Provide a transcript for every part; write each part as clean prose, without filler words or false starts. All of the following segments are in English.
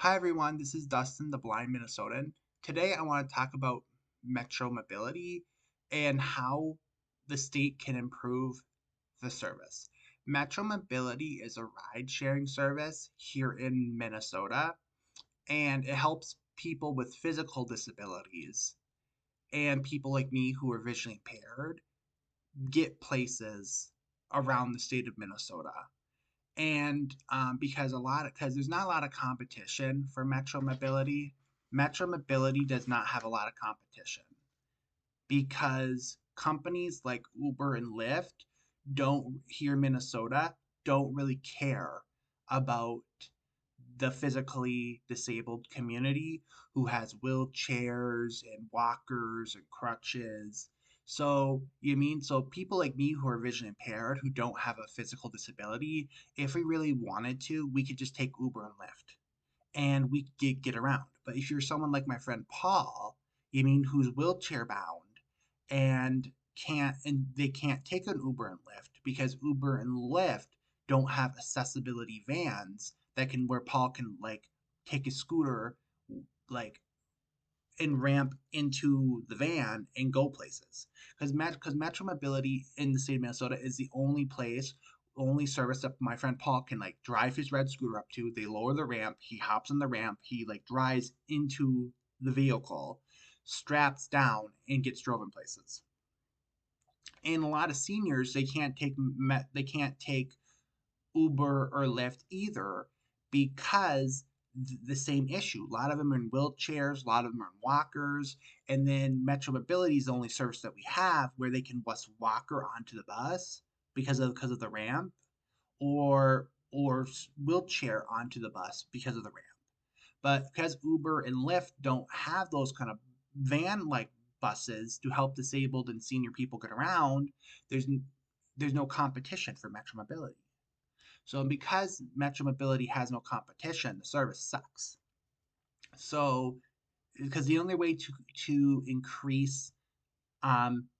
Hi everyone, this is Dustin, the blind Minnesotan. Today I want to talk about metro mobility and how the state can improve the service. Metro mobility is a ride sharing service here in Minnesota, and it helps people with physical disabilities and people like me who are visually impaired get places around the state of Minnesota. And because there's not a lot of competition for Metro Mobility does not have a lot of competition because companies like Uber and Lyft don't here in Minnesota don't really care about the physically disabled community who has wheelchairs and walkers and crutches. So people like me who are vision impaired, who don't have a physical disability, if we really wanted to, we could just take Uber and Lyft and we get around. But if you're someone like my friend Paul, who's wheelchair bound and they can't take an Uber and Lyft because Uber and Lyft don't have accessibility vans that can where Paul can like take his scooter like and ramp into the van and go places. Because Metro Mobility in the state of Minnesota is the only service that my friend Paul can like drive his red scooter up to. They lower the ramp, he hops on the ramp, he like drives into the vehicle, straps down, and gets driven places. And a lot of seniors they can't take Uber or Lyft either because the same issue. A lot of them are in wheelchairs, a lot of them are in walkers, and then Metro Mobility is the only service that we have where they can bus walker onto the bus because of the ramp, or wheelchair onto the bus because of the ramp. But because Uber and Lyft don't have those kind of van like buses to help disabled and senior people get around, there's there's no competition for Metro Mobility. So because Metro Mobility has no competition, the service sucks. So because the only way to increase um,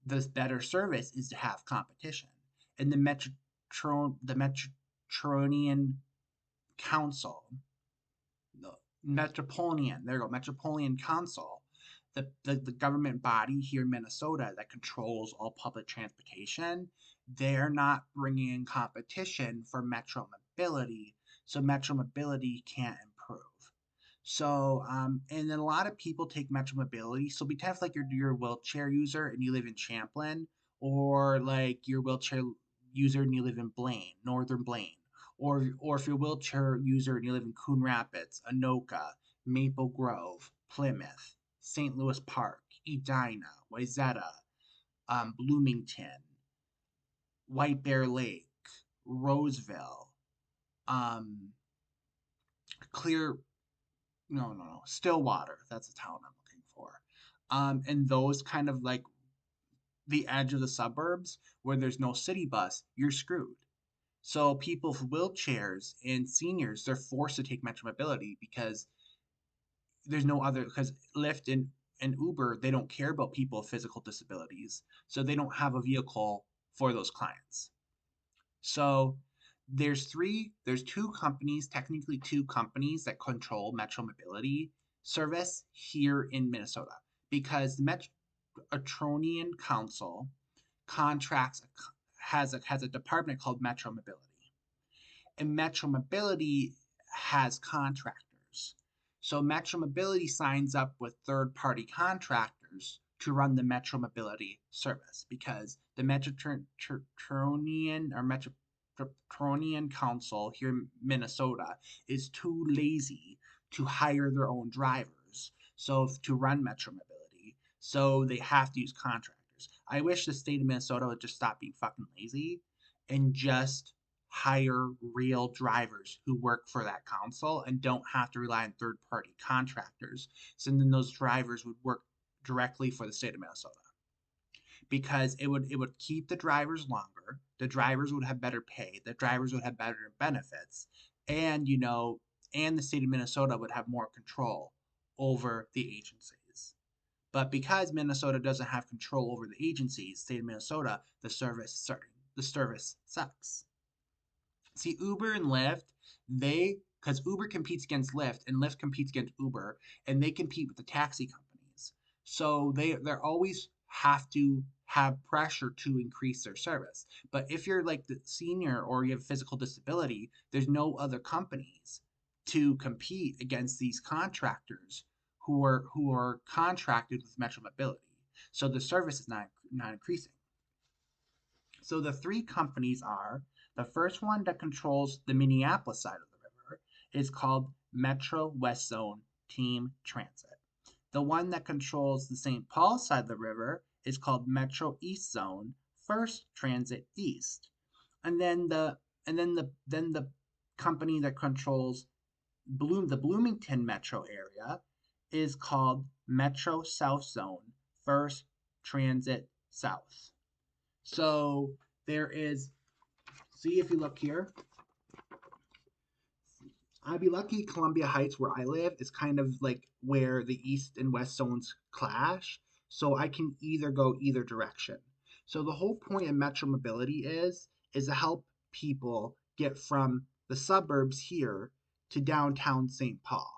this better service is to have competition, and the Metropolitan Council, the Metropolitan Council, the government body here in Minnesota that controls all public transportation, they're not bringing in competition for Metro Mobility, so Metro Mobility can't improve. And then a lot of people take Metro Mobility. So be tough like you're a wheelchair user and you live in Champlin, or like you're a wheelchair user and you live in Blaine, Northern Blaine, or if you're a wheelchair user and you live in Coon Rapids, Anoka, Maple Grove, Plymouth, St. Louis Park, Edina, Wayzata, Bloomington, White Bear Lake, Roseville, um, Clear, no, Stillwater. That's the town I'm looking for. And those kind of like the edge of the suburbs where there's no city bus, you're screwed. So people with wheelchairs and seniors, they're forced to take Metro Mobility because there's no other because Lyft and Uber, they don't care about people with physical disabilities. So they don't have a vehicle for those clients. So there's technically two companies that control Metro Mobility service here in Minnesota because the Metropolitan Council contracts has a department called Metro Mobility, and Metro Mobility has contractors. So Metro Mobility signs up with third-party contractors to run the Metro Mobility service because the Metropolitan Council here in Minnesota is too lazy to hire their own drivers. So to run Metro Mobility, so they have to use contractors. I wish the state of Minnesota would just stop being fucking lazy and just hire real drivers who work for that council and don't have to rely on third party contractors. So then those drivers would work directly for the state of Minnesota because it would keep the drivers longer. The drivers would have better pay. The drivers would have better benefits, and and the state of Minnesota would have more control over the agencies. But because Minnesota doesn't have control over the agencies, state of Minnesota, the service sucks. See, Uber and Lyft, they because Uber competes against Lyft and Lyft competes against Uber, and they compete with the taxi companies. So they're always have to have pressure to increase their service. But if you're like the senior or you have physical disability, there's no other companies to compete against these contractors who are contracted with Metro Mobility. So the service is not increasing. So the three companies are, the first one that controls the Minneapolis side of the river is called Metro West Zone Team Transit. The one that controls the St. Paul side of the river is called Metro East Zone First Transit East. And then the company that controls the Bloomington metro area is called Metro South Zone First Transit South. So there is, see if you look here, I'd be lucky Columbia Heights, where I live, is kind of like where the east and west zones clash. So I can either go either direction. So the whole point of Metro Mobility is to help people get from the suburbs here to downtown St. Paul.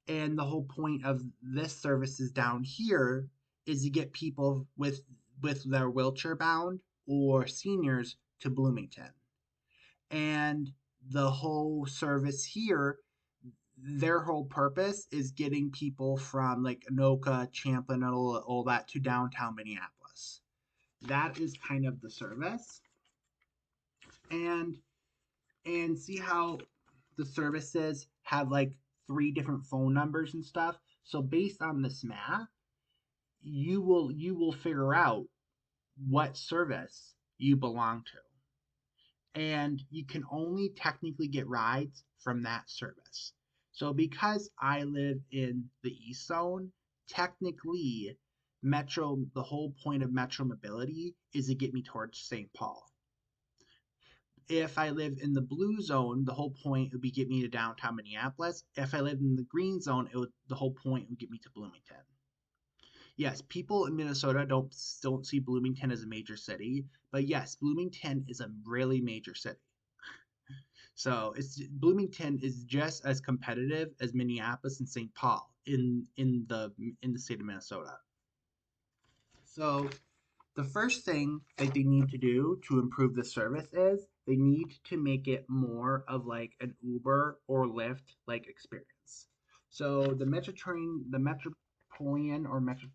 And the whole point of this services down here is to get people with their wheelchair bound or seniors to Bloomington. And the whole service here, their whole purpose is getting people from like Anoka, Champlin, and all that to downtown Minneapolis. That is kind of the service. And see how the services have like three different phone numbers and stuff. So based on this map, you will figure out what service you belong to. And you can only technically get rides from that service. So because I live in the East Zone, technically the whole point of Metro Mobility is to get me towards St. Paul. If I live in the blue zone, the whole point would be get me to downtown Minneapolis. If I live in the green zone, the whole point would get me to Bloomington. Yes, people in Minnesota don't see Bloomington as a major city, but yes, Bloomington is a really major city. So Bloomington is just as competitive as Minneapolis and St. Paul in the state of Minnesota. So the first thing that they need to do to improve the service is they need to make it more of like an Uber or Lyft like experience. So the Metropolitan or Metro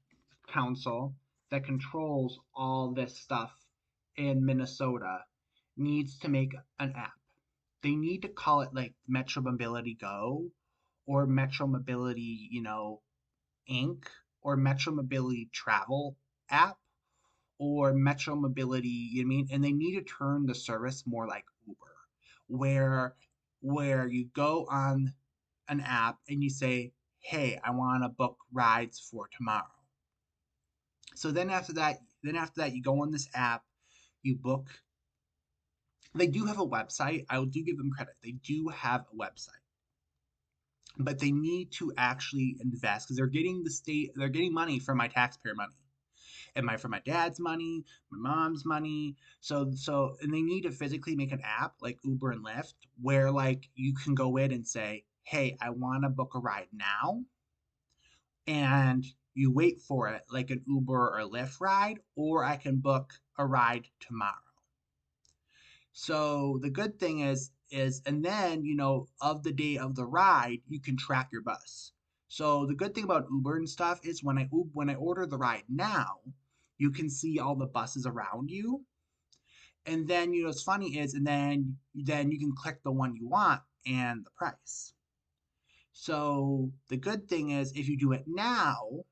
Council that controls all this stuff in Minnesota needs to make an app. They need to call it like Metro Mobility Go or Metro Mobility, Inc. or Metro Mobility Travel app or Metro Mobility, you know what I mean? And they need to turn the service more like Uber, where you go on an app and you say, "Hey, I want to book rides for tomorrow." So then after that, you go on this app, you book. They do have a website. I do give them credit. They do have a website, but they need to actually invest because they're getting money from my taxpayer money from my dad's money, my mom's money. And they need to physically make an app like Uber and Lyft where like you can go in and say, "Hey, I want to book a ride now," and you wait for it like an Uber or Lyft ride, or I can book a ride tomorrow. So the good thing is and then, of the day of the ride, you can track your bus. So the good thing about Uber and stuff is when I order the ride now, you can see all the buses around you. And then, what's funny is and then you can click the one you want and the price. So the good thing is if you do it now,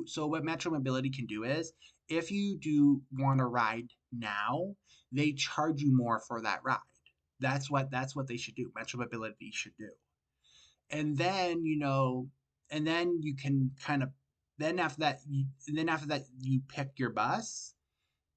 so what Metro Mobility can do is if you do want to ride now, they charge you more for that ride. That's what they should do. Metro Mobility should do. And then, and then you can kind of then after that you pick your bus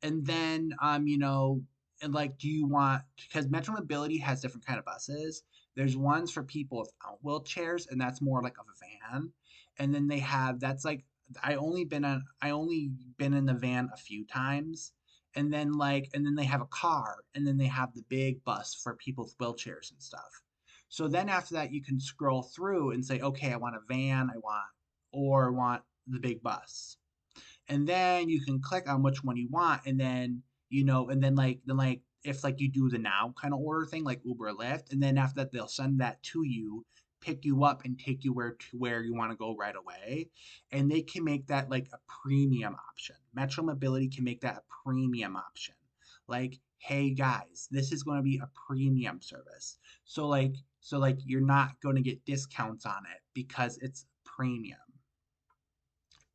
and then and like do you want because Metro Mobility has different kind of buses. There's ones for people without wheelchairs and that's more like of a van. And then they have that's like I only been in the van a few times. And then they have a car and then they have the big bus for people with wheelchairs and stuff. So then after that, you can scroll through and say, okay, I want a van, or I want the big bus. And then you can click on which one you want, and then and then if like you do the now kind of order thing like Uber or Lyft, and then after that they'll send that to you, pick you up and take you where you want to go right away. And they can make that like a premium option. Metro Mobility can make that a premium option. Like, hey guys, this is going to be a premium service. So like you're not going to get discounts on it because it's premium.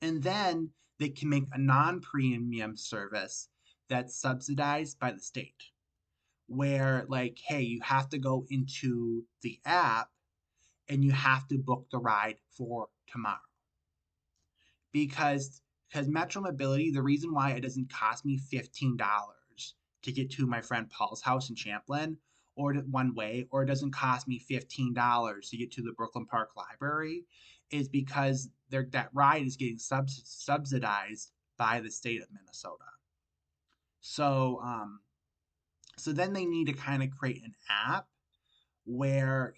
And then they can make a non-premium service that's subsidized by the state, where like, hey, you have to go into the app and you have to book the ride for tomorrow. Because Metro Mobility, the reason why it doesn't cost me $15 to get to my friend Paul's house in Champlin, or one way, or it doesn't cost me $15 to get to the Brooklyn Park Library, is because that ride is getting subsidized by the state of Minnesota. So so then they need to kind of create an app where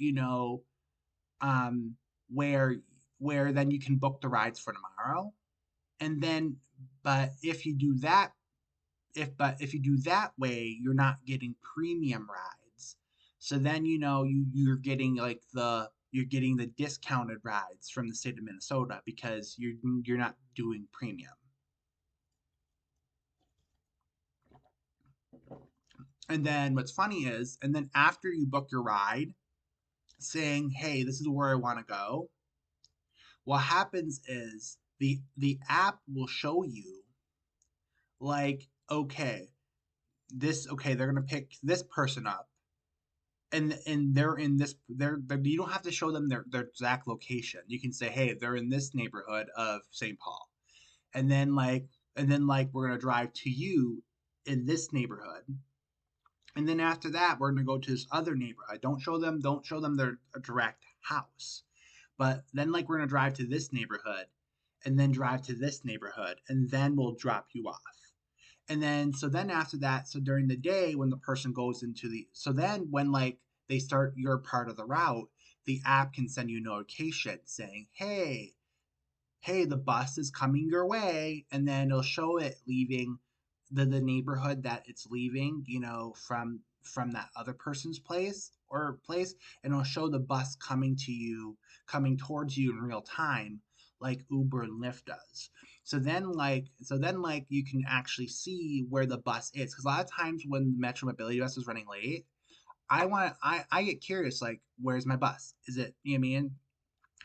um where where then you can book the rides for tomorrow. And then but if you do that way, you're not getting premium rides. So then you're getting the discounted rides from the state of Minnesota because you're not doing premium. And then what's funny is, and then after you book your ride, saying, "Hey, this is where I want to go," what happens is the app will show you like, okay, they're gonna pick this person up, and they're in this they're you don't have to show them their exact location. You can say, hey, they're in this neighborhood of St. Paul, and then we're gonna drive to you in this neighborhood, and then after that we're gonna go to this other neighborhood. Don't show them their direct house, but then like we're gonna drive to this neighborhood, and then drive to this neighborhood, and then we'll drop you off. And then so then after that, so during the day when the person goes into the so then when like they start your part of the route, the app can send you notification saying, hey, the bus is coming your way, and then it'll show it leaving the neighborhood that it's leaving, from that other person's place, and it'll show the bus coming towards you in real time, like Uber and Lyft does. So then you can actually see where the bus is, because a lot of times when the Metro Mobility bus is running late, I get curious, like, where's my bus? Is it, you know what I mean?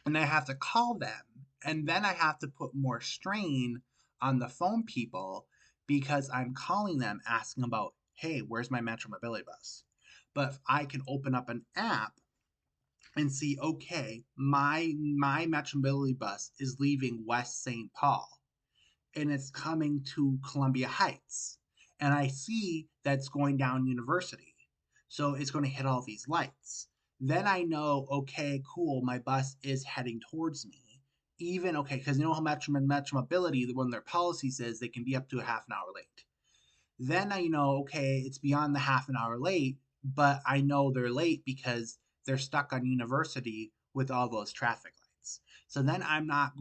And I have to call them, and then I have to put more strain on the phone people because I'm calling them asking about, hey, where's my Metro Mobility bus? But if I can open up an app and see, okay, my Metro Mobility bus is leaving West St. Paul and it's coming to Columbia Heights, and I see that's going down University, so it's going to hit all these lights. Then I know, okay, cool, my bus is heading towards me. Even okay, because you know how Metro Mobility, one of their policies is they can be up to a half an hour late. Then I know, okay, it's beyond the half an hour late, but I know they're late because they're stuck on University with all those traffic lights. So then I'm not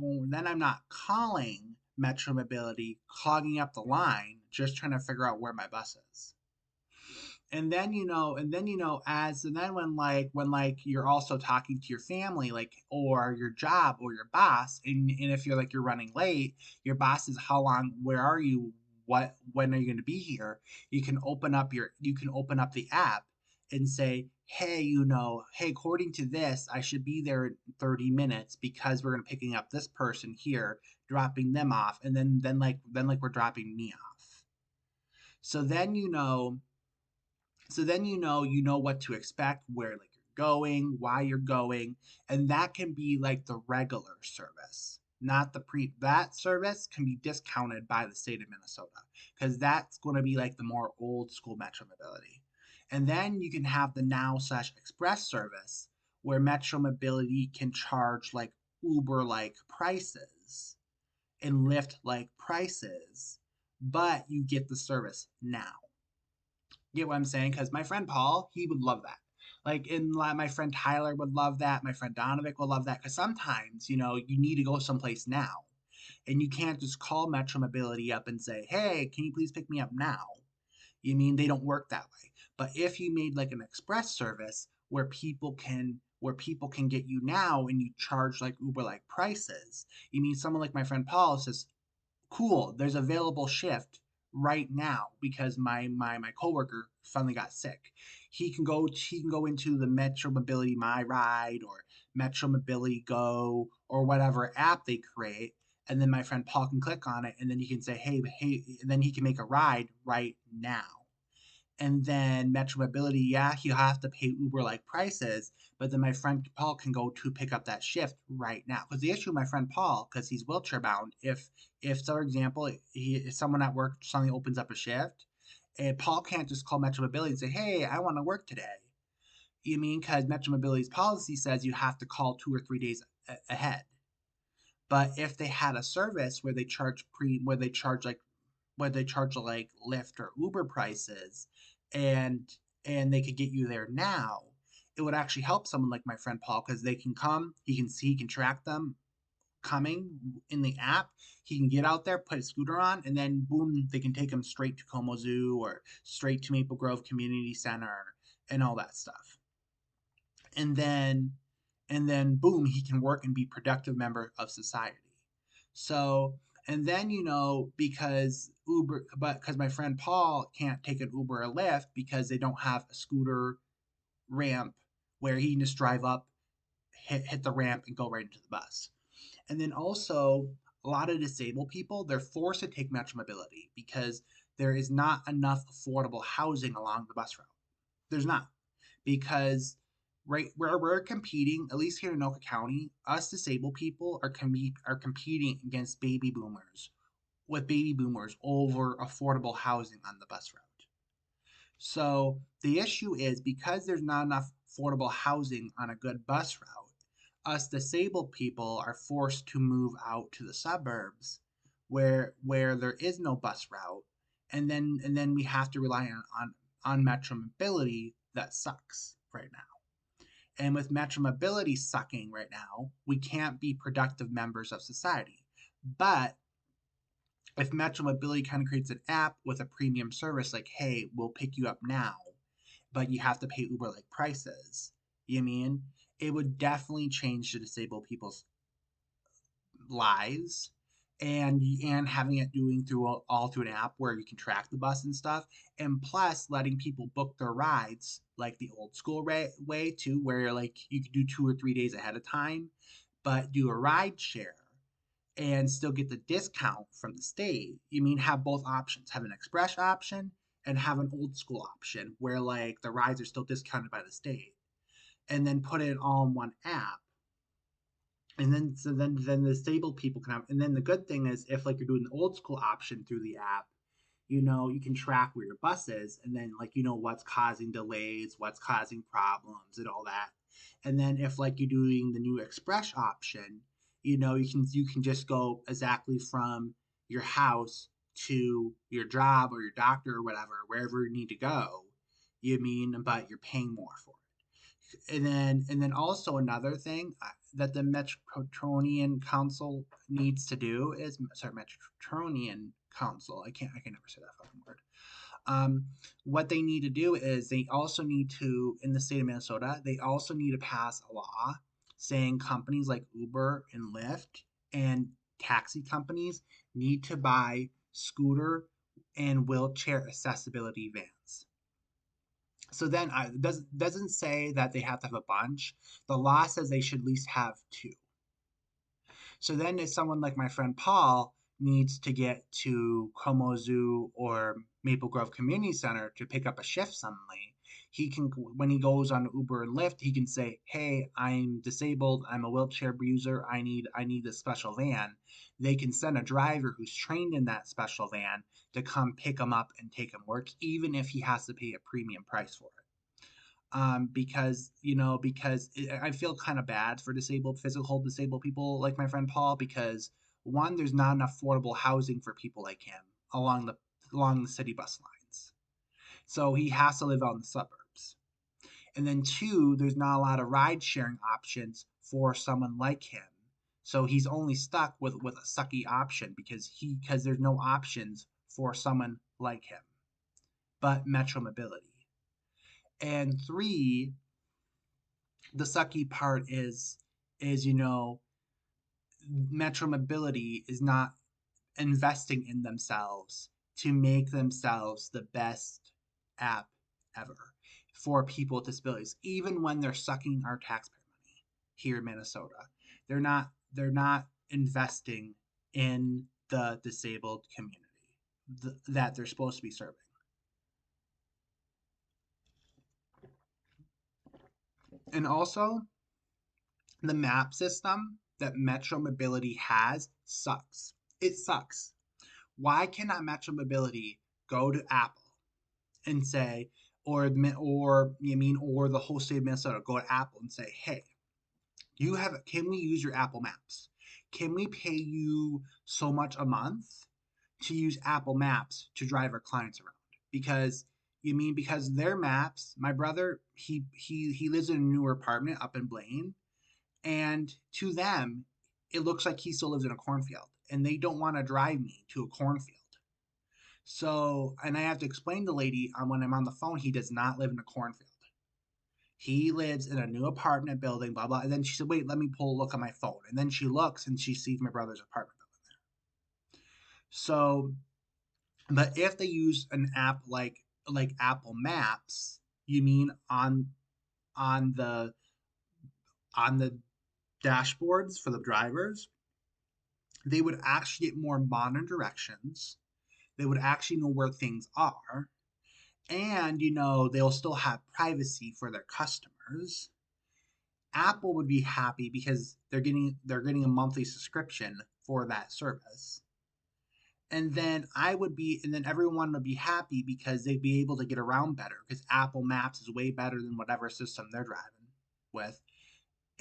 calling Metro Mobility, clogging up the line, just trying to figure out where my bus is. And then when you're also talking to your family, like, or your job or your boss, and if you're like you're running late, your boss is, how long, where are you, when are you going to be here? You can open up the app and say, hey, hey, according to this, I should be there in 30 minutes because we're going to picking up this person here, dropping them off, and then we're dropping me off. So then you know what to expect, where like you're going, why you're going, and that can be like the regular service. Not the pre That service can be discounted by the state of Minnesota, because that's going to be like the more old school Metro Mobility. And then you can have the now/express service, where Metro Mobility can charge like Uber like prices and Lyft like prices, but you get the service now. Get what I'm saying? Because my friend Paul, he would love that. My friend Tyler would love that. My friend Donovic would love that because sometimes, you need to go someplace now. And you can't just call Metro Mobility up and say, hey, can you please pick me up now? You mean they don't work that way. But if you made like an express service where people can get you now and you charge like Uber like prices, you mean someone like my friend Paul says, cool, there's available shift right now because my coworker suddenly got sick. He can go into the Metro Mobility My Ride or Metro Mobility Go or whatever app they create, and then my friend Paul can click on it, and then he can say, hey, and then he can make a ride right now. And then Metro Mobility, yeah, he'll have to pay Uber like prices, but then my friend Paul can go to pick up that shift right now. Because the issue with my friend Paul, because he's wheelchair bound, if for example, if someone at work suddenly opens up a shift, and Paul can't just call Metro Mobility and say, hey, I want to work today. You mean because Metro Mobility's policy says you have to call 2 or 3 days ahead. But if they had a service where they charge like Lyft or Uber prices, and they could get you there now, it would actually help someone like my friend Paul because they can come, he can track them coming in the app. He can get out there, put a scooter on, and then boom, they can take him straight to Como Zoo or straight to Maple Grove Community Center and all that stuff. And then boom, he can work and be productive member of society. So, and then because my friend Paul can't take an Uber or Lyft because they don't have a scooter ramp where he can just drive up, hit the ramp, and go right into the bus. And then also, a lot of disabled people, they're forced to take Metro Mobility because there is not enough affordable housing along the bus route. There's not, because right where we're competing, at least here in Anoka County, us disabled people are competing against baby boomers over affordable housing on the bus route. So the issue is because there's not enough affordable housing on a good bus route, us disabled people are forced to move out to the suburbs where there is no bus route, and then we have to rely on Metro Mobility that sucks right now. And with Metro Mobility sucking right now, we can't be productive members of society. But if Metro Mobility kind of creates an app with a premium service, like, hey, we'll pick you up now, but you have to pay Uber like prices, you mean? It would definitely change the disabled people's lives, and having it doing through all through an app where you can track the bus and stuff, and plus letting people book their rides like the old school way too, where like you could do 2 or 3 days ahead of time, but do a ride share and still get the discount from the state. You mean have both options, have an express option and have an old school option where like the rides are still discounted by the state, and then put it all in one app. And then the disabled people can have, and then the good thing is if like you're doing the old school option through the app, you can track where your bus is, and then like what's causing delays, what's causing problems, and all that. And then if like you're doing the new express option, you can just go exactly from your house to your job or your doctor or whatever, wherever you need to go. But you're paying more for it. And then also another thing that the Metropolitan Council needs to do is, sorry, Metropolitan Council. I can never say that fucking word. Um, what they need to do is they also need to, in the state of Minnesota, they also need to pass a law saying companies like Uber and Lyft and taxi companies need to buy scooter and wheelchair accessibility vans. So then it doesn't say that they have to have a bunch. The law says they should at least have two. So then if someone like my friend Paul needs to get to Como Zoo or Maple Grove Community Center to pick up a shift suddenly, he can, when he goes on Uber and Lyft, he can say, hey, I'm disabled, I'm a wheelchair user, I need a special van. They can send a driver who's trained in that special van to come pick him up and take him work, even if he has to pay a premium price for it. Because I feel kind of bad for physical disabled people like my friend Paul, because one, there's not enough affordable housing for people like him along the city bus lines, so he has to live out in the suburbs. And then two, there's not a lot of ride sharing options for someone like him. So he's only stuck with a sucky option because there's no options for someone like him, but Metro Mobility. And three, the sucky part is Metro Mobility is not investing in themselves to make themselves the best app ever for people with disabilities, even when they're sucking our taxpayer money here in Minnesota. They're not investing in the disabled community that they're supposed to be serving. And also, the map system that Metro Mobility has sucks. It sucks. Why cannot Metro Mobility go to Apple and say, or the whole state of Minnesota go to Apple and say, hey, can we use your Apple Maps? Can we pay you so much a month to use Apple Maps to drive our clients around? Because their maps, my brother, he lives in a newer apartment up in Blaine, and to them, it looks like he still lives in a cornfield, and they don't want to drive me to a cornfield. So, and I have to explain to the lady when I'm on the phone, he does not live in a cornfield. He lives in a new apartment building, blah, blah. And then she said, wait, let me look at my phone. And then she looks and she sees my brother's apartment building there. So, but if they use an app like Apple Maps, you mean on the on the dashboards for the drivers, they would actually get more modern directions. They would actually know where things are. And they'll still have privacy for their customers. Apple would be happy because they're getting a monthly subscription for that service. And then everyone would be happy because they'd be able to get around better because Apple Maps is way better than whatever system they're driving with.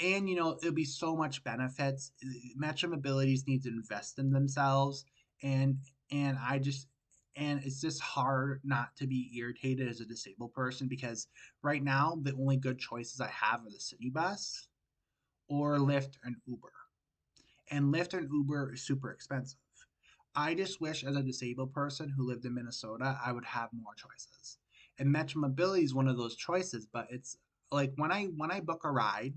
And it'll be so much benefits. Metro Mobilities needs to invest in themselves, and and I just and it's just hard not to be irritated as a disabled person because right now the only good choices I have are the city bus or Lyft and Uber. And Lyft and Uber is super expensive. I just wish as a disabled person who lived in Minnesota, I would have more choices. And Metro Mobility is one of those choices, but it's like when I book a ride,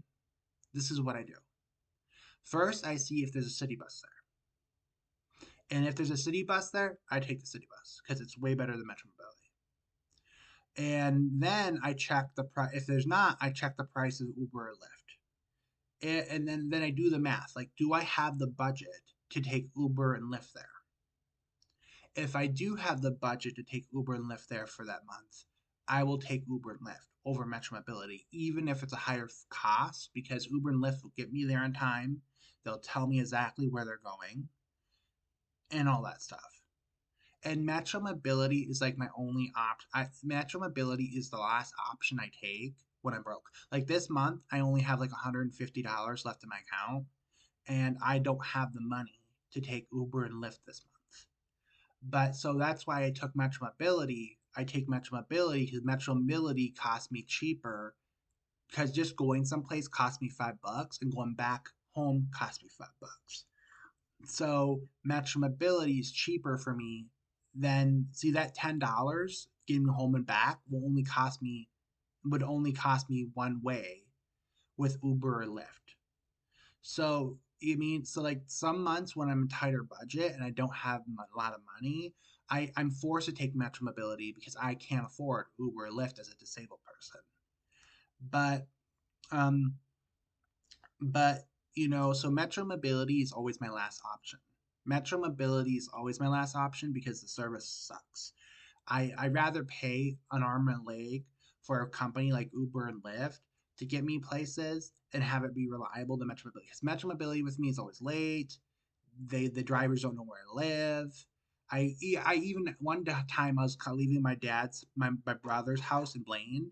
this is what I do. First, I see if there's a city bus there. And if there's a city bus there, I take the city bus because it's way better than Metro Mobility. And then I check the price. If there's not, I check the price of Uber or Lyft. And then I do the math. Like, do I have the budget to take Uber and Lyft there? If I do have the budget to take Uber and Lyft there for that month, I will take Uber and Lyft over Metro Mobility, even if it's a higher cost, because Uber and Lyft will get me there on time. They'll tell me exactly where they're going and all that stuff. And Metro Mobility is like my only option. Metro Mobility is the last option I take when I'm broke. Like this month, I only have like $150 left in my account, and I don't have the money to take Uber and Lyft this month. But so that's why I took Metro Mobility. I take Metro Mobility because Metro Mobility costs me cheaper because just going someplace cost me $5 and going back home cost me $5. So Metro Mobility is cheaper for me than see that $10 getting home and back would only cost me one way with Uber or Lyft. So like some months when I'm a tighter budget and I don't have a lot of money, I'm forced to take Metro Mobility because I can't afford Uber or Lyft as a disabled person. But um, so Metro Mobility is always my last option. Metro Mobility is always my last option because the service sucks. I'd rather pay an arm and a leg for a company like Uber and Lyft to get me places and have it be reliable than Metro Mobility. Because Metro Mobility with me is always late. The drivers don't know where I live. I even one time I was leaving my brother's house in Blaine,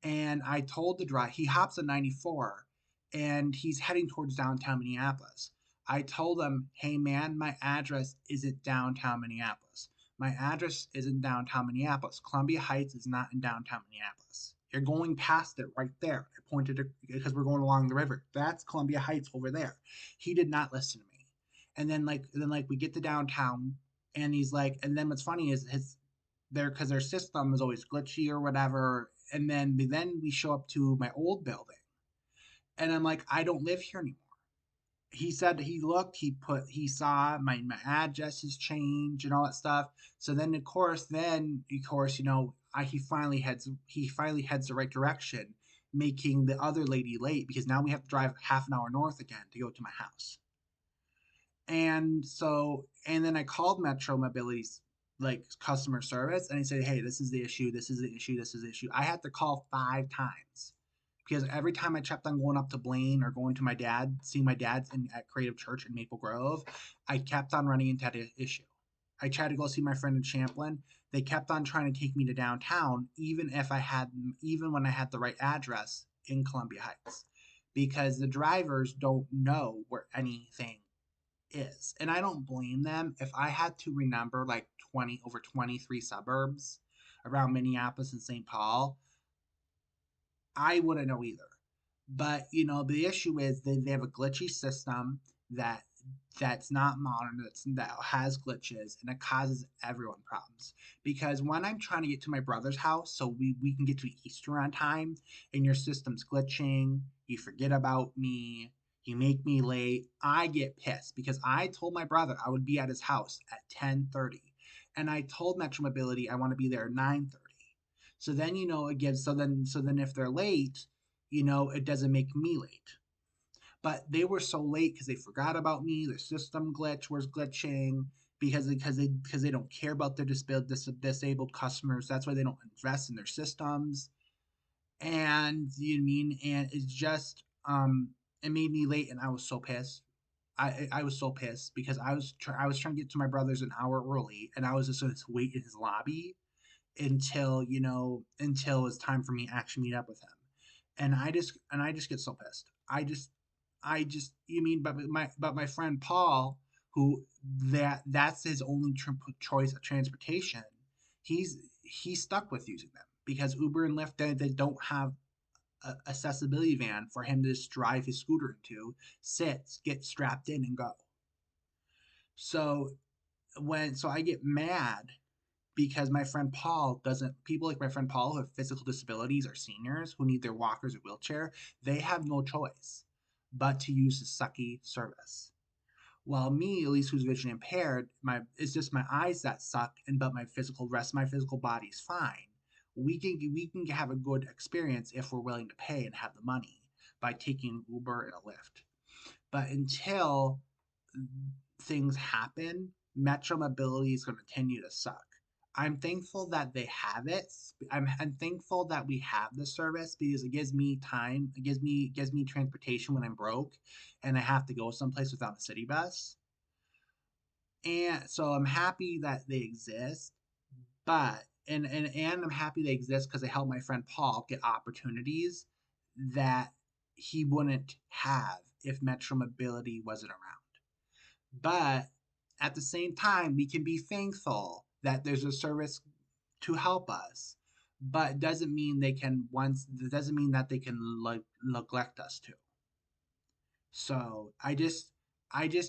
and I told the driver he hops a 94, and he's heading towards downtown Minneapolis. I told him, "Hey man, my address isn't downtown Minneapolis. My address isn't downtown Minneapolis. Columbia Heights is not in downtown Minneapolis." You're going past it right there. I pointed to, because we're going along the river. That's Columbia Heights over there. He did not listen to me. And then we get to downtown, and he's like, and then what's funny is his because their system is always glitchy or whatever. And then we show up to my old building, and I'm like, I don't live here anymore. He said he looked, he saw my address has changed and all that stuff. So then of course, he finally heads the right direction, making the other lady late because now we have to drive half an hour north again to go to my house. And then I called Metro Mobility's like customer service, and I said, hey, this is the issue, this is the issue, this is the issue. I had to call 5 times because every time I kept on going up to Blaine or going to my dad, seeing my dad at Creative Church in Maple Grove, I kept on running into that issue. I tried to go see my friend in Champlin. They kept on trying to take me to downtown, even when I had the right address in Columbia Heights, because the drivers don't know where anything is. And I don't blame them. If I had to remember like 23 suburbs around Minneapolis and St. Paul, I wouldn't know either. But the issue is they have a glitchy system that that's not modern, that has glitches, and it causes everyone problems. Because when I'm trying to get to my brother's house so we can get to Easter on time, and your system's glitching, you forget about me, you make me late, I get pissed because I told my brother I would be at his house at 10:30, and I told Metro Mobility I want to be there at 9:30. So then it gives so then if they're late, it doesn't make me late. But they were so late because they forgot about me. Their system glitch was glitching because they don't care about their disabled customers. That's why they don't invest in their systems. And it's just it made me late, and I was so pissed. I was so pissed because I was trying to get to my brother's an hour early, and I was just going to wait in his lobby until it's time for me to actually meet up with him. And I just get so pissed. I just but my friend Paul, who that's his only choice of transportation, he's stuck with using them because Uber and Lyft, they don't have a accessibility van for him to just drive his scooter into, sit, get strapped in, and go. So I get mad because my friend Paul doesn't, people like my friend Paul who have physical disabilities or seniors who need their walkers or wheelchair, they have no choice but to use the sucky service. While me, at least who's vision impaired, it's just my eyes that suck, and but my physical body's fine. We can have a good experience if we're willing to pay and have the money by taking Uber and a Lyft. But until things happen, Metro Mobility is going to continue to suck. I'm thankful that they have it. I'm thankful that we have the service because it gives me time. It gives me transportation when I'm broke, and I have to go someplace without a city bus. And so I'm happy that they exist. But and I'm happy they exist because they help my friend Paul get opportunities that he wouldn't have if Metro Mobility wasn't around. But at the same time, we can be thankful that there's a service to help us. But it doesn't mean that they can like neglect us too. So I just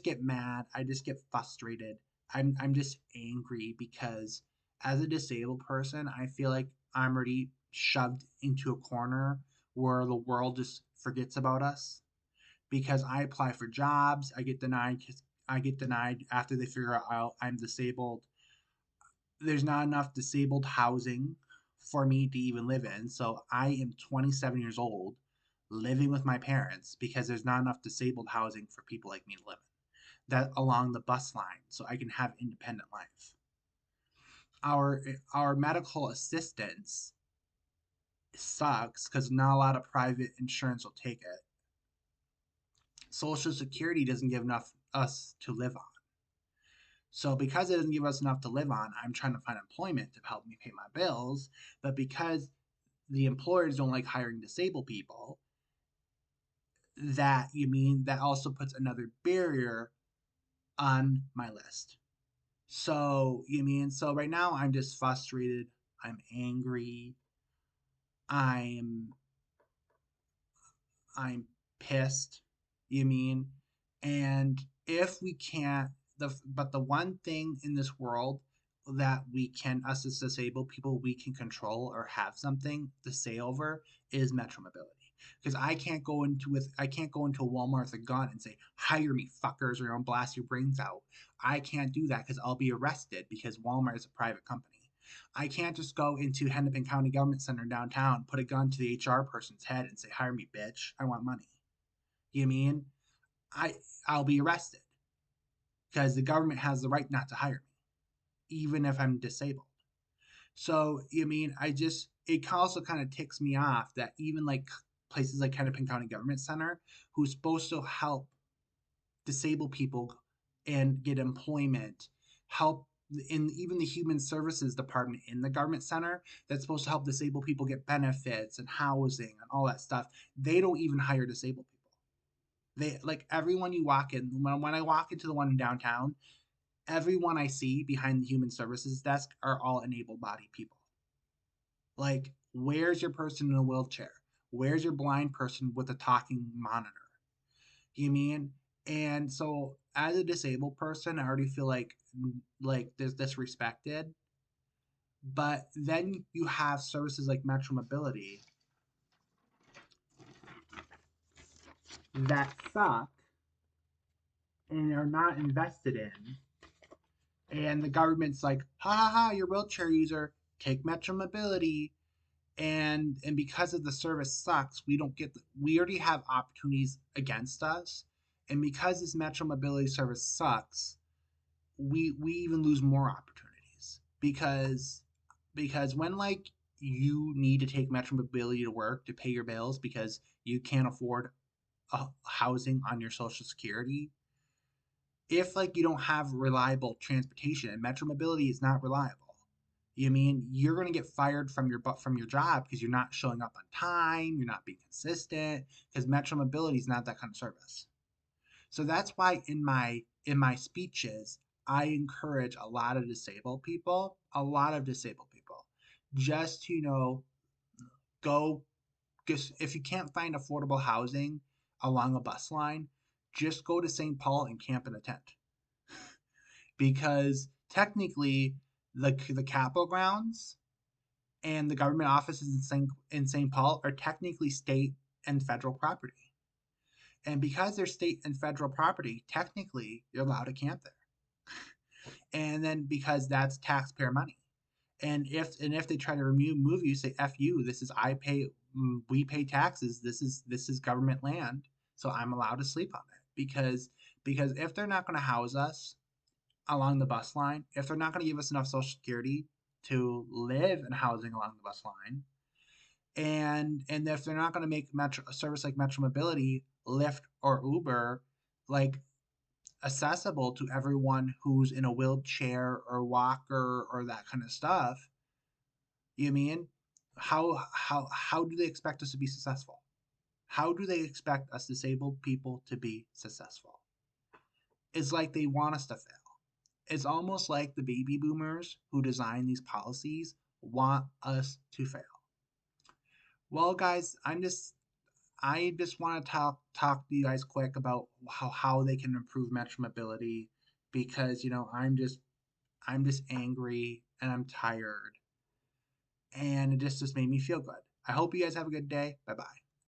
get mad. I just get frustrated. I'm just angry because as a disabled person, I feel like I'm already shoved into a corner where the world just forgets about us because I apply for jobs, I get denied after they figure out I'm disabled. There's not enough disabled housing for me to even live in. So I am 27 years old living with my parents because there's not enough disabled housing for people like me to live in. That along the bus line so I can have independent life. Our medical assistance sucks because not a lot of private insurance will take it. Social Security doesn't give enough us to live on. So because it doesn't give us enough to live on, I'm trying to find employment to help me pay my bills. But because the employers don't like hiring disabled people, that also puts another barrier on my list. So right now I'm just frustrated. I'm angry. I'm I'm pissed. You mean? And if we can't, the one thing in this world that we can, us as disabled people, we can control or have something to say over is metro mobility. Because I can't go into a Walmart with a gun and say, hire me, fuckers, or I'll blast your brains out. I can't do that because I'll be arrested because Walmart is a private company. I can't just go into Hennepin County Government Center downtown, put a gun to the HR person's head and say, hire me, bitch. I want money. You mean? I I'll be arrested because the government has the right not to hire me, even if I'm disabled. So you mean I just it also kind of ticks me off that even like places like Hennepin County Government Center, who's supposed to help disabled people and get employment, help in even the human services department in the government center that's supposed to help disabled people get benefits and housing and all that stuff, they don't even hire disabled people. They like everyone you walk in when I walk into the one in downtown, everyone I see behind the human services desk are all able bodied people. Like, where's your person in a wheelchair? Where's your blind person with a talking monitor? You mean? And so as a disabled person, I already feel like there's disrespected. But then you have services like Metro Mobility that suck and are not invested in. And the government's like, ha ha ha, you're a wheelchair user, take Metro Mobility. And because of the service sucks, we already have opportunities against us. And because this Metro Mobility service sucks, we even lose more opportunities because when like you need to take Metro Mobility to work to pay your bills because you can't afford housing on your social security, if like you don't have reliable transportation and Metro Mobility is not reliable, you mean you're going to get fired from your job because you're not showing up on time, you're not being consistent, because Metro Mobility is not that kind of service. So that's why in my speeches, I encourage a lot of disabled people, just to go. Just if you can't find affordable housing along a bus line, just go to St. Paul and camp in a tent, because technically the Capitol grounds and the government offices in St. Paul are technically state and federal property. And because they're state and federal property, technically you're allowed to camp there. And then because that's taxpayer money. And if they try to remove you, say F you, this is I pay we pay taxes, this is government land, so I'm allowed to sleep on it. Because if they're not gonna house us along the bus line, if they're not gonna give us enough social security to live in housing along the bus line, and if they're not going to make metro a service like Metro Mobility, Lyft or Uber, like accessible to everyone who's in a wheelchair or walker or that kind of stuff, you mean how do they expect us to be successful? How do they expect us disabled people to be successful? It's like they want us to fail. It's almost like the baby boomers who design these policies want us to fail. Well, guys, I just want to talk to you guys quick about how they can improve metro mobility, because I'm just angry and I'm tired, and it just made me feel good. I hope you guys have a good day. Bye bye.